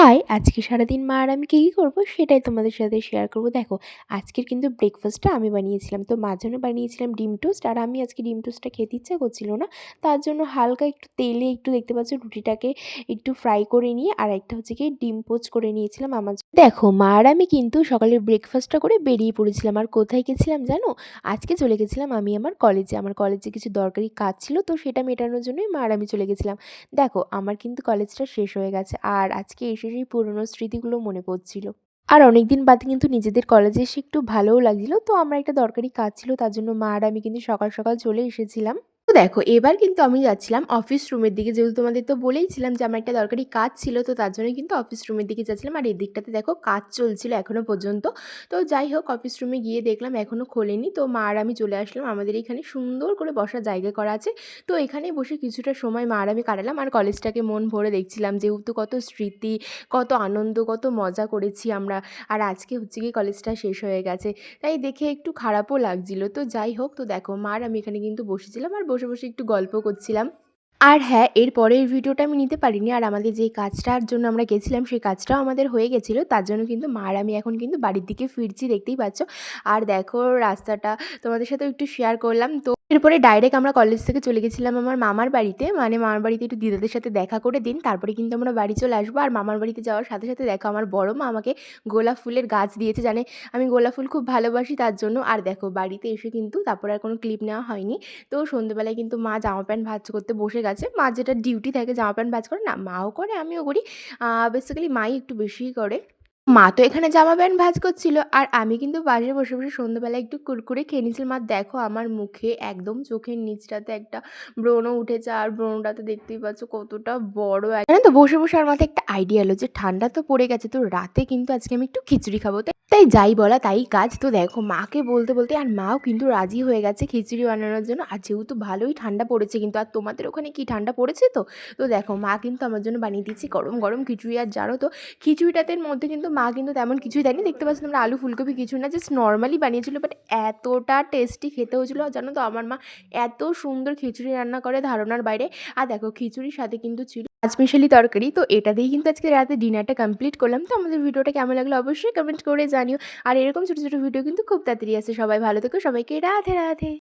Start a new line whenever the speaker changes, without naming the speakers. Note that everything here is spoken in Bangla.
হাই! আজকে সারাদিন মা আর আমি কি করব সেটাই তোমাদের সাথে শেয়ার করব। দেখো, আজকের কিন্তু ব্রেকফাস্টটা আমি বানিয়েছিলাম। তো মার জন্য বানিয়েছিলাম ডিম টোস্ট, আর আমি আজকে ডিম টোস্টটা খেতে ইচ্ছা করছিল না। তার জন্য হালকা একটু তেলে একটু দেখতে পাচ্ছ রুটিটাকে একটু ফ্রাই করে নিয়ে আর একটা হচ্ছে গিয়ে ডিম পোচ করে নিয়েছিলাম আমার জন্য। দেখো, মা আর আমি কিন্তু সকালের ব্রেকফাস্টটা করে বেরিয়ে পড়েছিলাম। আর কোথায় গেছিলাম জানো? আজকে চলে গেছিলাম আমি আমার কলেজে। আমার কলেজে কিছু দরকারি কাজ ছিল, তো সেটা মেটানোর জন্যই মা আর আমি চলে গেছিলাম। দেখো, আমার কিন্তু কলেজটা শেষ হয়ে গেছে আর আজকে এসে সেই পুরনো স্মৃতিগুলো মনে পড়ছিল। আর অনেকদিন বাদে কিন্তু নিজেদের কলেজে এসে একটু ভালোও লাগছিল। তো আমার একটা দরকারি কাজ ছিল, তার জন্য মা আর আমি কিন্তু সকাল সকাল চলে এসেছিলাম। তো দেখো, এবার কিন্তু আমি যাচ্ছিলাম অফিস রুমের দিকে, যেহেতু তোমাদের তো বলেইছিলাম যে আমার একটা দরকারি কাজ ছিল, তো তার জন্যই কিন্তু অফিস রুমের দিকে যাচ্ছিলাম। আর এদিকটাতে দেখো কাজ চলছিল এখনো পর্যন্ত। তো যাই হোক, অফিস রুমে গিয়ে দেখলাম এখনো খোলেনি। তো মা আর আমি চলে আসলাম। আমাদের এখানে সুন্দর করে বসার জায়গা করা আছে। তো এখানে বসে কিছুটা সময় মা আর আমি কাটালাম আর কলেজটাকে মন ভরে দেখছিলাম, যেহেতু কত স্মৃতি, কত আনন্দ, কত মজা করেছি আমরা। আর আজকে হচ্ছে গিয়ে কলেজটা শেষ হয়ে গেছে, তাই দেখে একটু খারাপও লাগছিল। তো যাই হোক, তো দেখো মা আর আমি এখানে কিন্তু বসেছিলাম আর বসে বসে একটু গল্প করছিলাম। আর হ্যাঁ, এর পরের ভিডিওটা আমি নিতে পারিনি। আর আমাদের যেই কাজটার জন্য আমরা গেছিলাম সেই কাজটাও আমাদের হয়ে গেছিলো। তার জন্য কিন্তু মা আর আমি এখন কিন্তু বাড়ির দিকে ফিরছি, দেখতেই পাচ্ছ। আর দেখো রাস্তাটা তোমাদের সাথেও একটু শেয়ার করলাম। তো এরপরে ডাইরেক্ট আমরা কলেজ থেকে চলে গেছিলাম আমার মামার বাড়িতে। মানে মামার বাড়িতে একটু দিদাদের সাথে দেখা করে দিন, তারপরে কিন্তু আমরা বাড়ি চলে আসবো। আর মামার বাড়িতে যাওয়ার সাথে সাথে দেখো আমার বড় মা আমাকে গোলাপ ফুলের গাছ দিয়েছে, জানে আমি গোলাপ ফুল খুব ভালোবাসি তার জন্য। আর দেখো বাড়িতে এসে কিন্তু তারপরে আর কোনো ক্লিপ নেওয়া হয়নি। তো সন্ধ্যেবেলায় কিন্তু মা জামা প্যান্ট ভাঁজ করতে বসে গেছে। মার যেটা ডিউটি থাকে জামা প্যান্ট ভাঁজ করে, না মাও করে আমিও করি। বেসিক্যালি মাই একটু বেশিই করে। মা তো এখানে জামা প্যান্ট ভাঁজ করছিল আর আমি কিন্তু পাশে বসে বসে সন্ধ্যেবেলায় একটু কুরকুরে খেয়ে নিয়েছিলাম। আর দেখো আমার মুখে একদম চোখের নিচটাতে একটা ব্রণ উঠেছে, আর ব্রণটাতে দেখতেই পাচ্ছ কতটা বড়। জানো তো, বসে বসে আমার মাথায় একটা আইডিয়া এলো যে ঠান্ডা তো পড়ে গেছে, তো রাতে কিন্তু আজকে আমি একটু খিচুড়ি খাবো। তাই যাই বলা তাই কাজ। তো দেখো মাকে বলতে বলতে আর মাও কিন্তু রাজি হয়ে গেছে খিচুড়ি বানানোর জন্য। আর যেহেতু ভালোই ঠান্ডা পড়েছে কিন্তু, আর তোমাদের ওখানে কি ঠান্ডা পড়েছে? তো তো দেখো মা কিন্তু আমার জন্য বানিয়ে দিচ্ছি গরম গরম খিচুড়ি। আর জানো তো, খিচুড়িটাতে মধ্যে কিন্তু মা কিন্তু তেমন কিছুই দেয়নি, দেখতে পাচ্ছ তোমরা, আলু ফুলকপি কিছুই না, জাস্ট নর্মালি বানিয়েছিল। বাট এতটা টেস্টি খেতে হয়েছিল। আর জানো তো আমার মা এত সুন্দর খিচুড়ি রান্না করে ধারণার বাইরে। আর দেখো খিচুড়ির সাথে কিন্তু ছিল পাঁচমিশালি তরকারি। তো এটা দিয়েই কিন্তু আজকে রাতে ডিনারটা কমপ্লিট করলাম। তো আমাদের ভিডিওটা কেমন লাগলো অবশ্যই কমেন্ট করে জানিও। আর এরকম ছোটো ছোটো ভিডিও কিন্তু খুব তাড়াতাড়ি আসে। সবাই ভালো থেকো, সবাইকে রাধে রাধে।